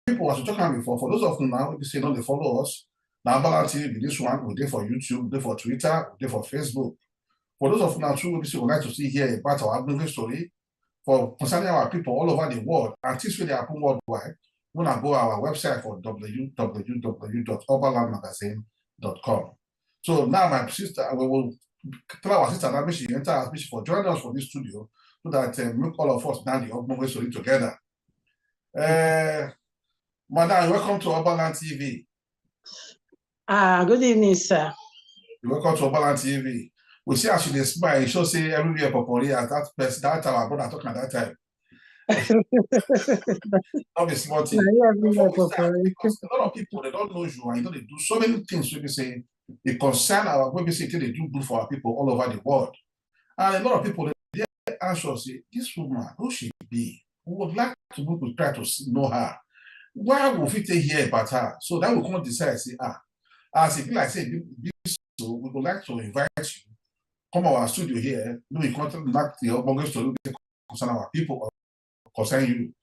people, as we talking before, for those of them now, if say no, they follow us. Now, Balance TV, this one, we did for YouTube, we did for Twitter, we did for Facebook. For those of now, too, we would like to see here about our movie story for concerning our people all over the world, and this really happen worldwide. We want to go our website for www.urbanlandmagazine.com. So now my sister, we will tell our sister that she enter us for joining us for this studio so that make all of us now the Urban story together. Madam, welcome to Urban TV. Good evening, sir. Welcome to Urban TV. We see as she smile, she say everywhere popori as that person, that our brother talking at that time. Not be small thing. Because a lot of people, they don't know you, and you know they do so many things. We say they concern our we say they do good for our people all over the world. And a lot of people they anxious say, this woman, who she be? We would like to try to know her. Why would we take here about her? So that we can't decide, say, as if like say this, so we would like to invite you, come our studio here, we contact the Urban story concern our people or concern you.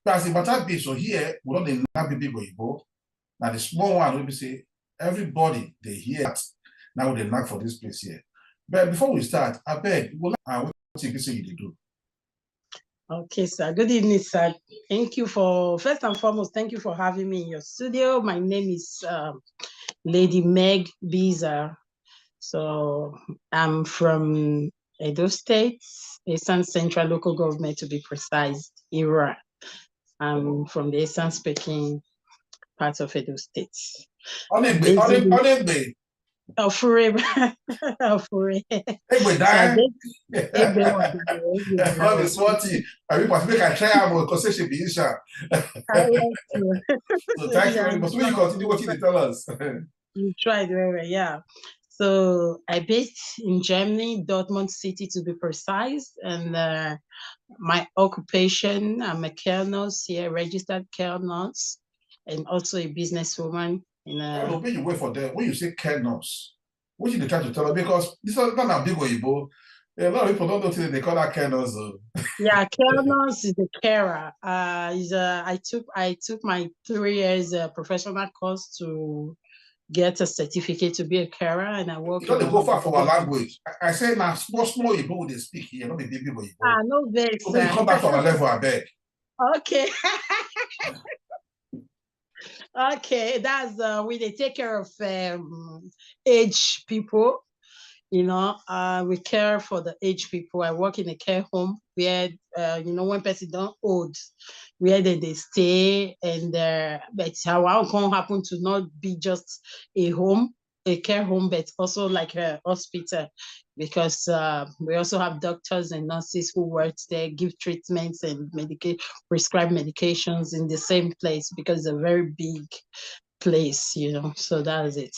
But as the matter be, so here, we don't not be big Igbo. Now the small one will say, everybody they hear that now they knock for this place here. But before we start, I beg, what you say you do? Okay, sir. Good evening, sir. Thank you for, first and foremost, thank you for having me in your studio. My name is Lady Meg Biza. So I'm from Edo State, Eastern Central Local Government to be precise, Iran. I'm from the Eastern speaking part of Edo State. Ofure. Egbe die. Not be smarty. I mean, but make I try am because she be Isha. So thank you very much. Will you continue what you tell us? You tried very well, yeah. So I based in Germany, Dortmund City to be precise, and my occupation, I'm a care nurse here, registered care nurse, and also a businesswoman. When you wait for them, when you say care nurse, what you try to tell her? Because this is not a big Igbo. A lot of people don't know they call that care nurse. Yeah, care nurse is a carer. I took my 3 years professional course to get a certificate to be a carer, and I work. You don't go far for our language. I say now small Igbo they speak here, not the big Igbo. No vex. So when you come back from our level, I beg. Okay. Okay, that's we they take care of aged people. You know, we care for the aged people. I work in a care home where you know, when person don't old, where they stay, and but how can happen to not be just a home, a care home, but also like a hospital, because we also have doctors and nurses who work there, give treatments and prescribe medications in the same place, because it's a very big place, you know. So that is it.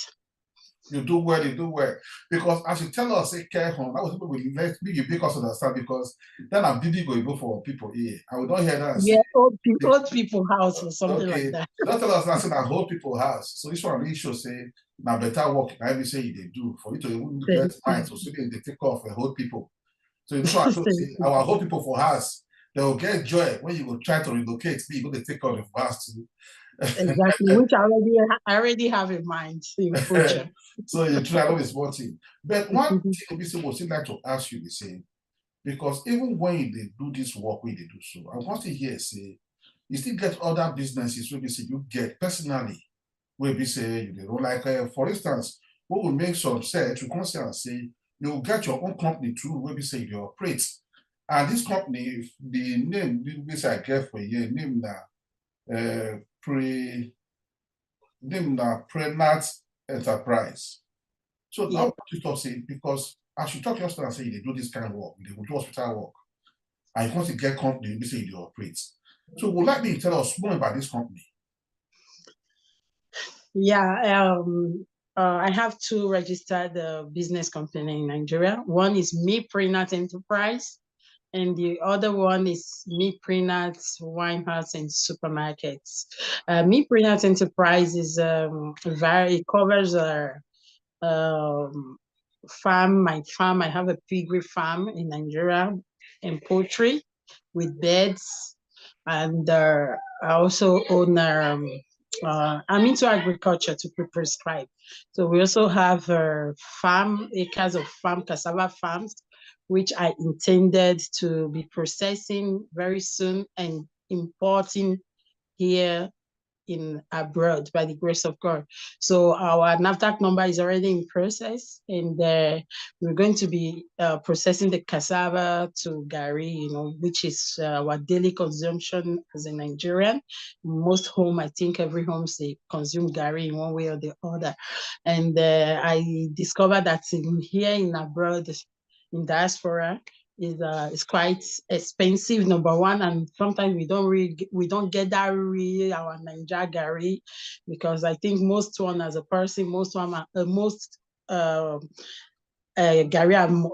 You do well, you do well. Because as you tell us, say care home, that was what we let me you make us understand, because then I'm busy going go for people here. I would not hear that. Yeah, old people house or something like that. So don't tell us that, say that old people house. So this one really shows say now better work. I will say they do for you to even get mind. So they take off the old people. So this one shows say our old people for house, they will get joy when you go try to relocate. You go to take off the house too. Exactly, which I already have in mind in future. So you try always watching. But one thing we still like to ask you the same, because even when they do this work, we they do so, I want to hear say you still get other businesses where we say you get personally, where we say you know, like for instance, we will make some search, you consider and say you will get your own company too, where we say you operate. And this company, the name this I get for you, name that Prenat enterprise. So now what you talk say, because as you talk yesterday and say they do this kind of work, they will do hospital work, and you want to get company, we say they operate. So would like me to tell us more about this company? Yeah, I have 2 registered business company in Nigeria. One is Me Prenat Enterprise, and the other one is Me Prenat Wine House and Supermarkets. Me Prenat Enterprise is it covers farm. My farm, I have a piggery farm in Nigeria, and poultry with birds, and I also own. I'm into agriculture to prescribe. So we also have acres of cassava farms, which I intended to be processing very soon and importing here in abroad by the grace of God. So our NAFDAC number is already in process, and we're going to be processing the cassava to gari, which is our daily consumption as a Nigerian. Most home, I think every home they consume gari in one way or the other. And I discovered that here in abroad, in diaspora, is quite expensive, number one, and sometimes we don't get that real our Niger gari, because I think most one as a person, most gari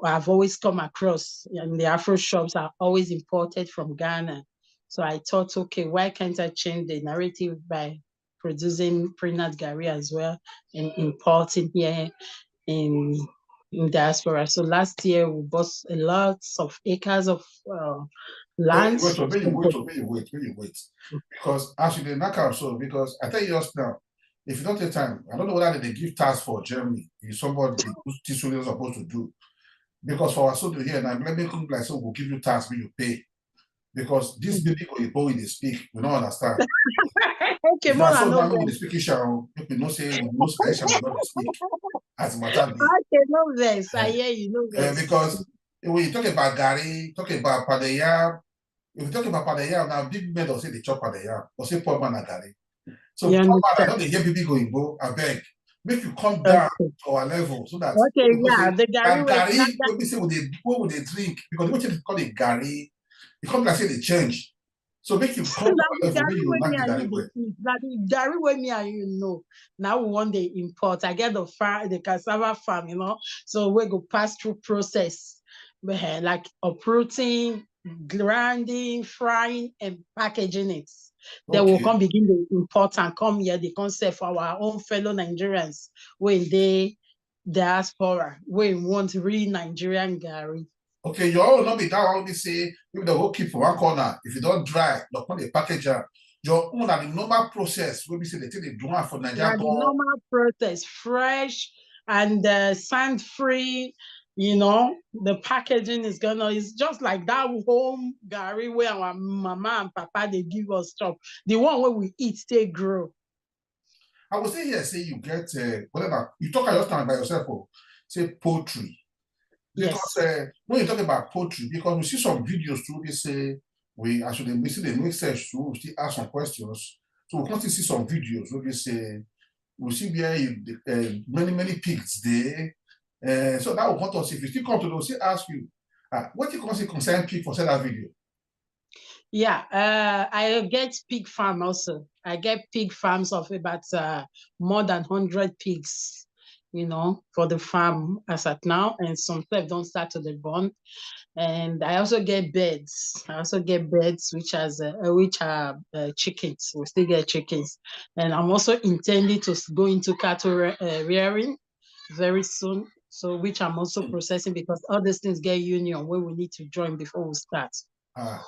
I've always come across in the Afro shops are always imported from Ghana. So I thought, okay, why can't I change the narrative by producing Prenat gari as well and importing here in diaspora. So last year we bought a lot of acres of land. Wait. Because actually, not so, because I tell you just now, if you don't take time, I don't know whether they give task for Germany, if somebody this is supposed to do. Because for us to here, now let me come like so we'll give you task when you pay. Because this baby go they speak, we don't understand. Okay, if more so no now we speak Ishao, we know say we know Aisha will not speak as a matter be. Okay, no vex. I hear you, no vex. Because when you talk about Gary, talk about Padaya, if you talk about Padaya, now big men don't say they chop Padaya, or say poor man Gary. So poor man, I don't hear people going go, I beg. Make you come down to our level so that okay, yeah, say, the Gary when we say what would they drink? Because what you call it Gary, it comes like say they change. So make you come to our level when you like the Gary way. The Gary way me and you know. Now we want the import. I get the cassava farm, so we go pass through process like uprooting, grinding, frying, and packaging it. Then we'll come begin the import and come here the concept for our own fellow Nigerians when they diaspora, when we want real Nigerian Gary. Okay, your own not be that one. We say if they will keep for one corner. If you don't dry, they'll put a packager. Your own are the normal process. When we say they take the dry for Nigeria. The normal process, fresh and sand free. The packaging is just like that home gari where our mama and papa they give us stuff. The one where we eat, they grow. I was say here, say you get whatever you talk about your by yourself, say poultry. Because when you talk about poultry, because we see some videos too, they say we actually we see the make sense too, we still ask some questions. So we can still see some videos where we say we see where many pigs there. So that will want us if you still come to those, ask you, what you consider concern pig for that video? Yeah, I get pig farm also. I get pig farms of about more than 100 pigs, for the farm as at now, and some don't start to the bone. And I also get birds. Which are chickens. We still get chickens, and I'm also intending to go into cattle rearing very soon. So which I'm also processing because all these things get union where we need to join before we start. So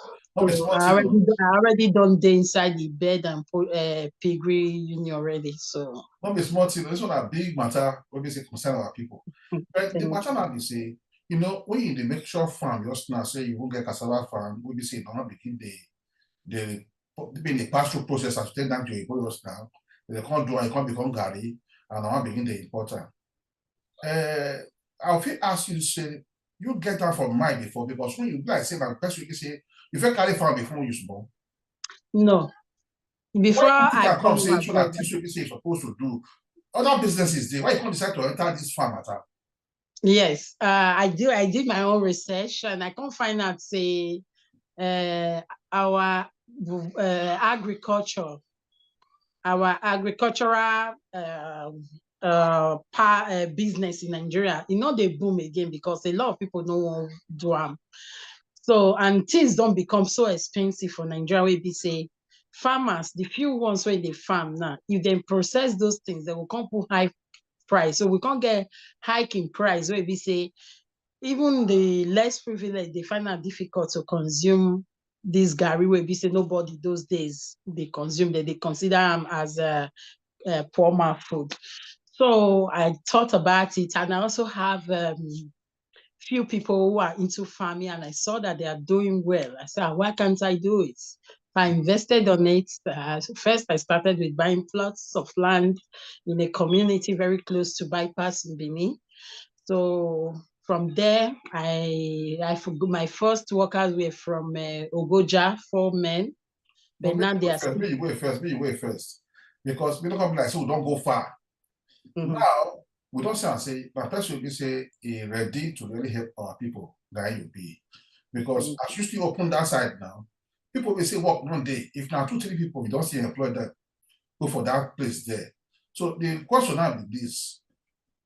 I already done the inside the bed and put piggery union already. So not be small thing. This one a big matter when we say concern our people. But the matter now be say, when you make sure farm, just now say you won't get cassava farm, we be say not begin the pass-through process as take down to a just now. They can't do it, can't become gari, and now begin the importer. I'll ask you to say you get that from mine before because when you like say that person you say you feel carry farm before you small. No. Before I come say so that this you say you're supposed to do other businesses there. Why you can't decide to enter this farm at all? Yes, I did my own research and I can't find out say our agricultural business in Nigeria, they boom again because a lot of people don't want to do them. So, and things don't become so expensive for Nigeria. We say farmers, the few ones where they farm now, if they process those things, they will come put high price. So we can't get hike in price where we say even the less privileged, they find it difficult to consume this Gary will be say nobody those days they consume that they consider them as a poor man food. So I thought about it, and I also have few people who are into farming, and I saw that they are doing well. I said, why can't I do it? I invested on it. First, I started with buying plots of land in a community very close to bypass in Benin. So from there, I forgot my first workers were from Ogoja, 4 men. No, But now they are may you wait first. Because we don't come like so we don't go far. Now, we don't say, but person will say, ready to really help our people, that you be. Because as you still open that side now, people will say, work one day. If now 2-3 people, we don't see employ them, go for that place there. So the question now is this: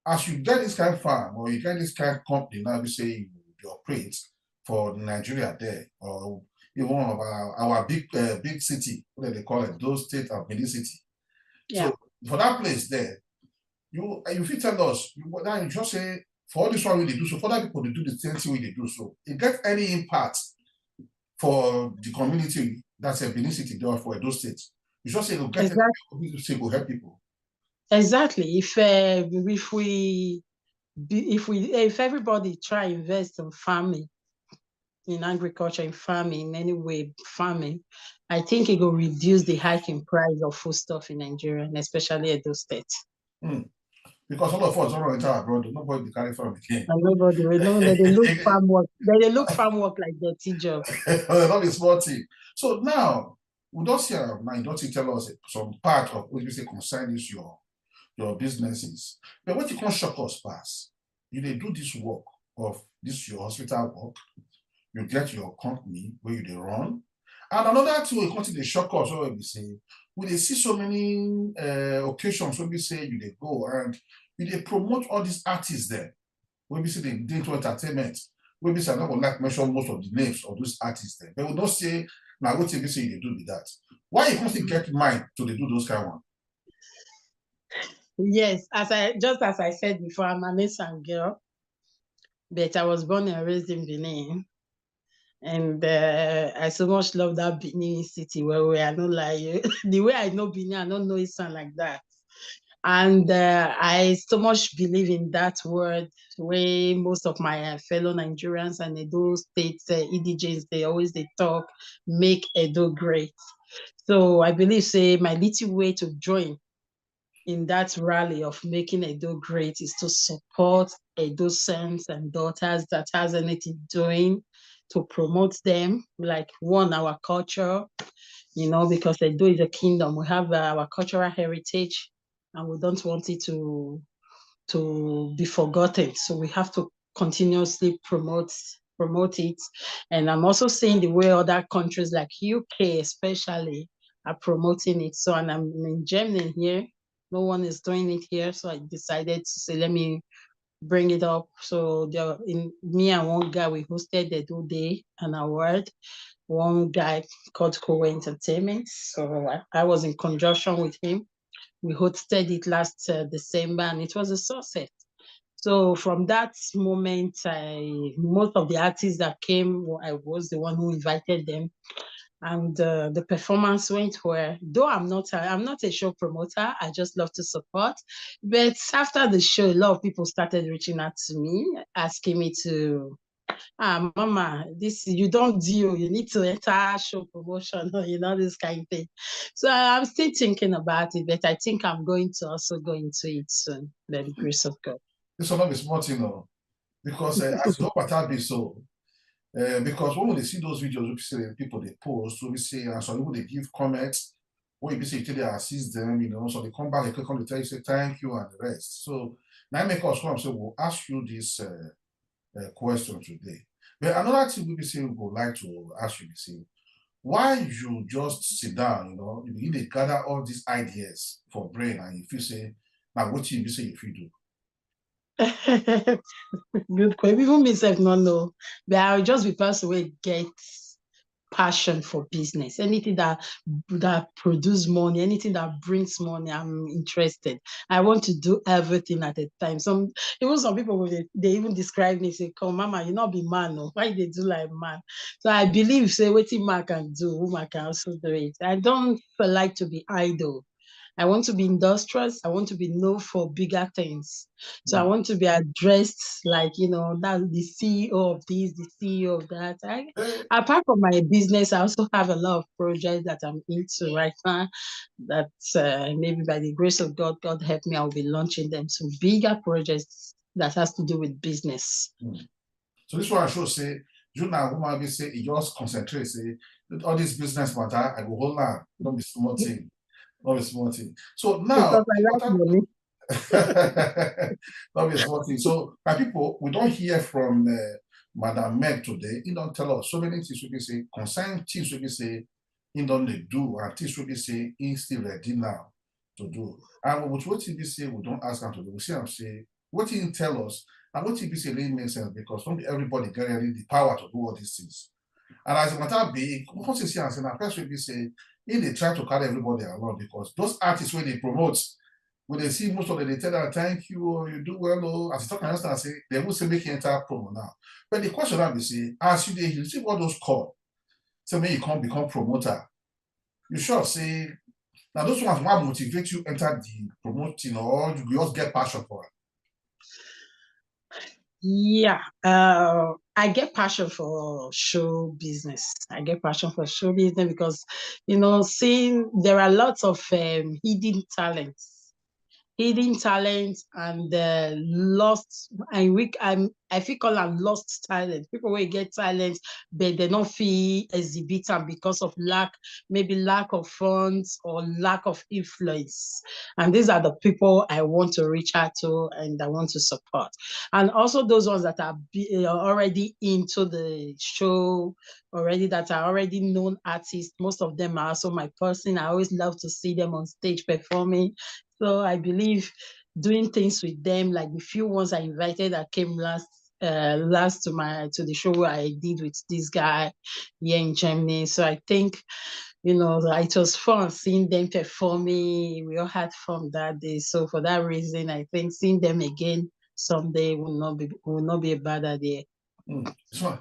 as you get this kind of farm or you get this kind of company now, we say you operate for Nigeria there, or even one of our big city, what they call it, those state of Benin City. Yeah. So for that place there, you fit tell us, now you just say, for all this one we do, so for other people they do the same thing they do. So it gets any impact for the community that's a Benin City there for those states. You just say, get exactly. Say go help people. Exactly. If everybody try invest in farming, in agriculture, in farming, in any way, farming, I think it will reduce the hiking price of foodstuff in Nigeria, and especially at those states. Because all of us don't enter abroad, nobody carry farm again. And nobody will know that they look farm work. They look farm work like dirty job. Not a small thing. So now we don't see now you don't tell us some part of what you say concerns your businesses. But what you can shock us past, you they do this work of this your hospital work, you get your company where you they run. And another thing we continue to shock us where we say, we they see so many occasions when we say you they go and you they promote all these artists there. When we say they do into entertainment, when we say I'm not gonna like mention most of the names of those artists there. But we don't say now what we say they do with that. Why you constantly get mind to they do those kind of one? Yes, as I said before, I'm an Esan girl, but I was born and raised in Benin. And I so much love that Benin city where we are not like the way I know Benin, I don't know it sound like that. And I so much believe in that word, way most of my fellow Nigerians and Edo states, EDJs, they talk, make Edo great. So I believe, say, my little way to join in that rally of making Edo great is to support Edo sons and daughters that has anything doing to promote them, like one, our culture, because Edo is a kingdom. We have our cultural heritage and we don't want it to be forgotten. So we have to continuously promote it. And I'm also seeing the way other countries like UK especially are promoting it. So, and I'm in Germany here. No one is doing it here. So I decided to say, let me bring it up. So me and one guy, we hosted the Do Day, an award. One guy called Kowe Entertainment. So I was in conjunction with him. We hosted it last December and it was a success. So from that moment, most of the artists that came, I was the one who invited them, and the performance went well. Though I'm not a show promoter, I just love to support. But after the show, a lot of people started reaching out to me, asking me to, Mama, this you don't do, you need to enter show promotion, this kind of thing. So I'm still thinking about it, but I think I'm going to also go into it soon, by the grace of God. This will not be smart, because as you hope be so. Because when we see those videos, we see people they post, so we say, and some people they give comments, when you say they assist them, so they come back and click on the tell you, say thank you and the rest. So now make us come, so we'll ask you this question today. But another thing we say we would like to ask you, say, why you just sit down, you they gather all these ideas for brain and if you say, now what you say if you do? Good question. Even myself not know. But I'll just be person where get passion for business. Anything that produces money, anything that brings money, I'm interested. I want to do everything at a time. Some people they even describe me, say, "Come, Mama, you not be man, no? Why they do like man?" So I believe, say, what man can do, woman can also do it. I don't like to be idle. I want to be industrious. I want to be known for bigger things. So I want to be addressed like, that's the CEO of this, the CEO of that. Apart from my business, I also have a lot of projects that I'm into right now that maybe by the grace of God, God help me, I'll be launching them. Some bigger projects that has to do with business. So this one I should say, you now woman be say, you just concentrate, say, all this business matter, I go hold on, don't be small thing. Not a small thing. So now, because I like money. not a small thing. So, my people, we don't hear from Madam Meg today. He don't tell us so many things we can say, concern things we can say, he don't do, and things we can say, he's still ready now to do. And with what he say, we don't ask him to do. We see him say, what he tell us, and what he say really makes sense because not everybody getting the power to do all these things. And as a matter be, what you see and say, now, first we say, they try to carry everybody along because those artists when they promote, when they see most of them, they tell them, thank you, or you do well, or as you talk, I understand, say, they will say, make you enter promo now. But the question that we say, as you receive all those calls, say, may you come become promoter. You sure say, now those ones might motivate you enter the promoting or you just get passion for it. Yeah, I get passion for show business. I get passion for show business because, seeing there are lots of hidden talents and lost. I feel call them lost talent. People will get talent, but they don't feel exhibit them because of maybe lack of funds or lack of influence. And these are the people I want to reach out to and I want to support. And also those ones that are already into the show already, that are already known artists. Most of them are also my person. I always love to see them on stage performing. So I believe doing things with them, like the few ones I invited that came last to the show where I did with this guy here in Germany. So I think, it was fun seeing them performing. We all had fun that day. So for that reason, I think seeing them again someday will not be a bad idea. This one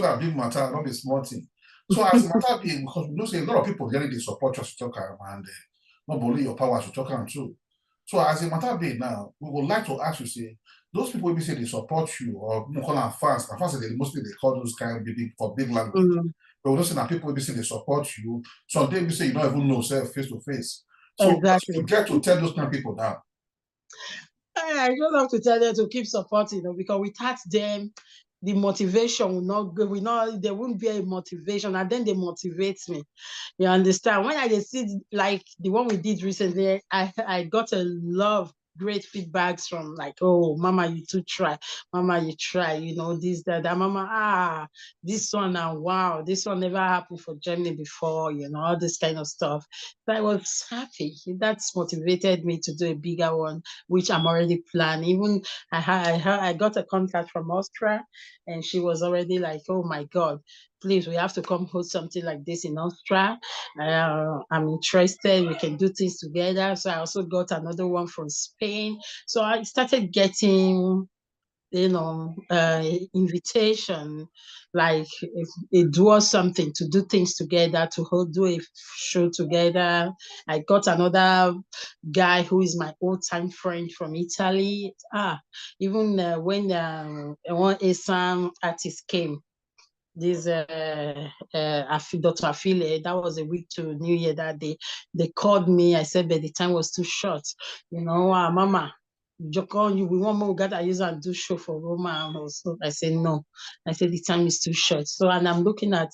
a big matter, not a small thing. So as a matter being, because we know say a lot of people getting the support just to talk and not believe your power to talk and too. So as a matter being now, we would like to ask you, say, those people say they support you or call them fans, and fans mostly they call those kind of big language. But we don't say that people say they support you. Some they say you don't even know self face to face. So exactly. you get to tell those kind of people now. I don't have to tell them to keep supporting them because without them, the motivation there won't be a motivation, and then they motivate me. You understand? When I see like the one we did recently, I got a lot of great feedbacks from like, oh, Mama, you too try. Mama, you try, this, that, Mama, this one, and wow, this one never happened for Germany before, all this kind of stuff. So I was happy. That's motivated me to do a bigger one, which I'm already planning. Even I got a contact from Austria, and she was already like, oh my God, please, we have to come host something like this in Austria. I'm interested. We can do things together. So I also got another one from Spain. So I started getting, invitation, like if they do something to do things together, to do a show together. I got another guy who is my old-time friend from Italy. Even when one ASAM artist came, this Dr. Affile, that was a week to New Year that day. They called me. I said, but the time was too short. Mama, we want more gather use and do show for Roma. Also, I said no. I said the time is too short. So, and I'm looking at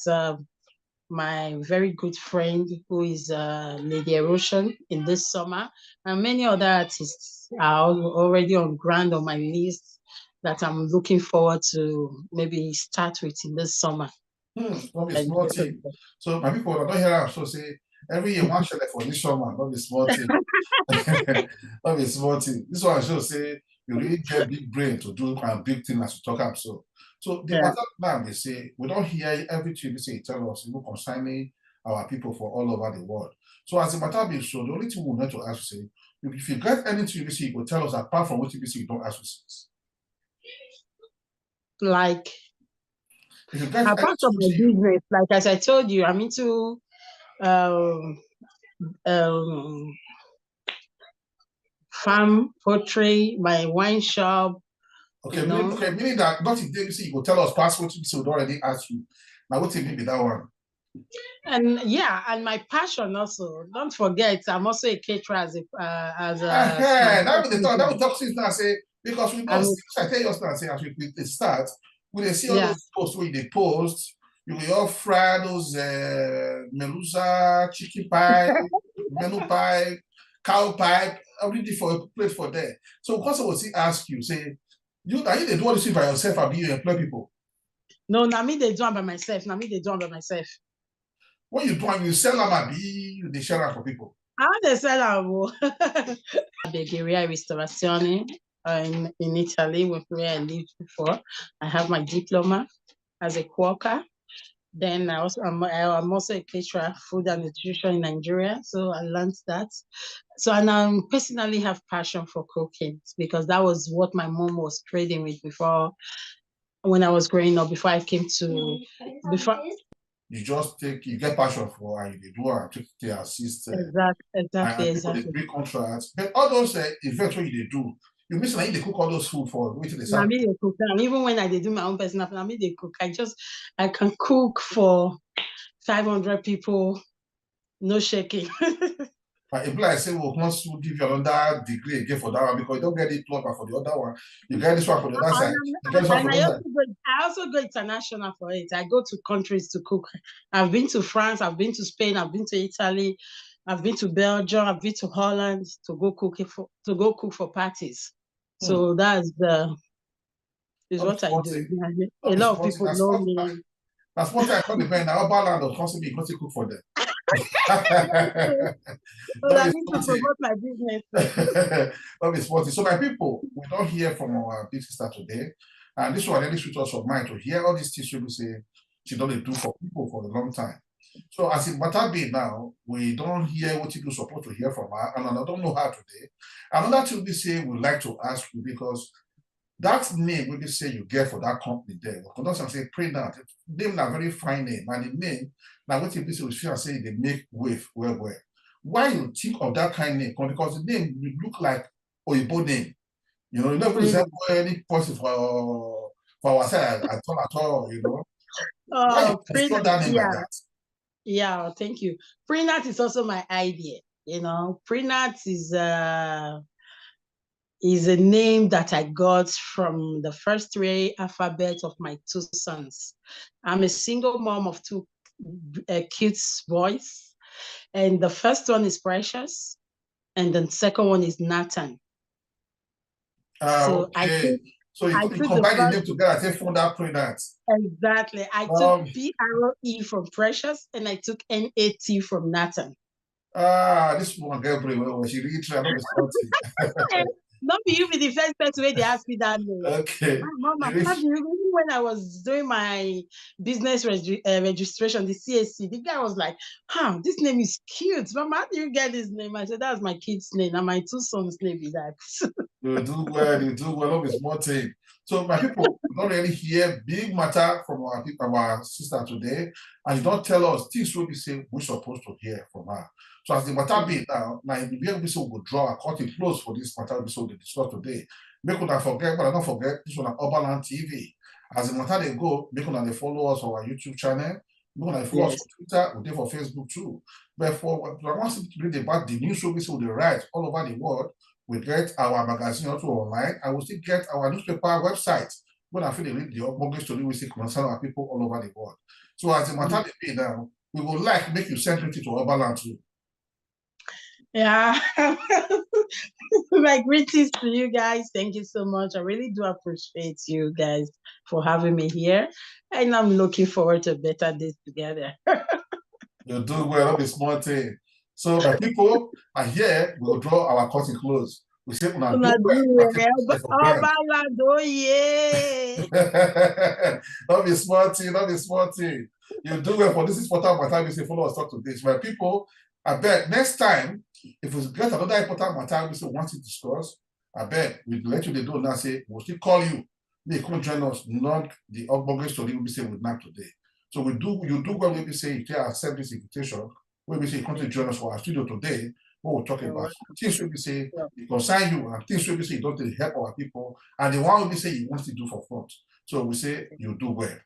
my very good friend who is Lady Erosion in this summer, and many other artists are already on ground on my list that I'm looking forward to maybe start with in this summer. Not a small thing. So my people don't hear that. So say every year one share for this summer, not a small thing. Not a small thing. This one should say you really get big brain to do and big thing as you talk up. So So the matter now, they say, we don't hear everything they say tell us, concerning our people for all over the world. So as the matter being so, the only thing we need to ask you, say, if you get anything you say, you will tell us apart from what you say, you don't ask us. Like, if you get apart from my business, like as I told you, I'm into farm, poultry, my wine shop. Okay, meaning that not if they say you go tell us passport you say we already asked you. Now what maybe that one? And yeah, and my passion also. Don't forget, I'm also a caterer as a that would talk since now say because we know I tell you now say as we start, when they see all those posts where they post, you will all fry those melusa, chicken pie, menu pie, cow pie, already for a plate for there. So of course I will see ask you, say, are you they do all this by yourself or do you employ people? No, now me they do it by myself. Now me they do it by myself. When you do it, you sell them they share them for people. How they sell them? Bulgaria Restaurazione in Italy, where I lived before. I have my diploma as a quaker. Then I'm also a caterer, food and nutrition in Nigeria. So I learned that. So and I personally have passion for cooking because that was what my mom was trading with before when I was growing up, before I came to you get passion for and you do it to assist exactly. People big contracts. But all those events what you do, you miss like they cook all those food for waiting the me they cook. And even when I do my own personal, I mean they cook. I can cook for 500 people, no shaking. But if I say, well, once we give you another degree again for that one, because you don't get it proper for the other one, you get this one for the other side. I also go international for it. I go to countries to cook. I've been to France, I've been to Spain, I've been to Italy, I've been to Belgium, I've been to Holland to go cook for parties. So that's what I do. A lot of people know me. That's one thing I call the band. Our land of constantly because cook for them. So I need to promote my business. That is sporty. So my people, we don't hear from our big sister today. And this one really switch us from mind to hear all these things we say she don't do for people for a long time. So as it matter be now, we don't hear what people supposed to hear from her, and I don't know how today. Another thing we say we'd like to ask you because that name we say you get for that company there. Because I say Prenat, name a very fine name, and the name now what you say we feel say they make wave well. Why you think of that kind of name? Because the name will look like Oyibo name. You know, you never resemble any person for our side at all, you know. Why you construct that name like that? Yeah, thank you. Prenat is also my idea. You know, Prenat is a name that I got from the first three alphabets of my two sons. I'm a single mom of two cute boys. And the first one is Precious. And the second one is Nathan. So okay. You combine the name together and say founder Prenat. Exactly. I took PRE from Precious and I took NAT from Nathan. This one girl she really tried to be Not be you be the first person where they ask me that name. Okay. Mama, when I was doing my business registration, the CAC, the guy was like, this name is cute. Mama, how do you get this name? I said, that's my kid's name. And my two sons' name is that. You do well, love is more thing. So my people, we don't really hear big matter from our people, our sister today, and you don't tell us things will be saying we're supposed to hear from her. So as the matter be now the episode will draw a curtain close for this matter episode we discuss today. Make una forget, but I don't forget this one on Urban TV. As the matter they go, make una they follow us on our YouTube channel. Make una follow us on Twitter, we're there for Facebook too. But for I want to read about the news service we write all over the world. We get our magazine also online, and we still get our newspaper website. When I feel they read the mortgage story, we see concern our people all over the world. So as the matter they be now, we would like make you send it to Urban too. Yeah. My greetings to you guys. Thank you so much. I really do appreciate you guys for having me here. And I'm looking forward to a better day together. You do well, be small thing. So my people are here, we'll draw our curtain close. We say, una do Una do well, well. for them. Obalado, yeah. Not be small thing, not be small thing. You do well for this important matter. We say, follow us talk to this. But people, I bet next time, if we get another important matter, we say, want to discuss, I bet we'll let you know now, say, we'll still call you. They come join us, not the Ogbonge story we say with Nat today. So you do well when we say, if you accept this invitation, when we say, you come to join us for our studio today, what we'll talk about things we say, it concern you, and things we say, you don't help our people, and the one we say, you want to do for front. So we say, you do well.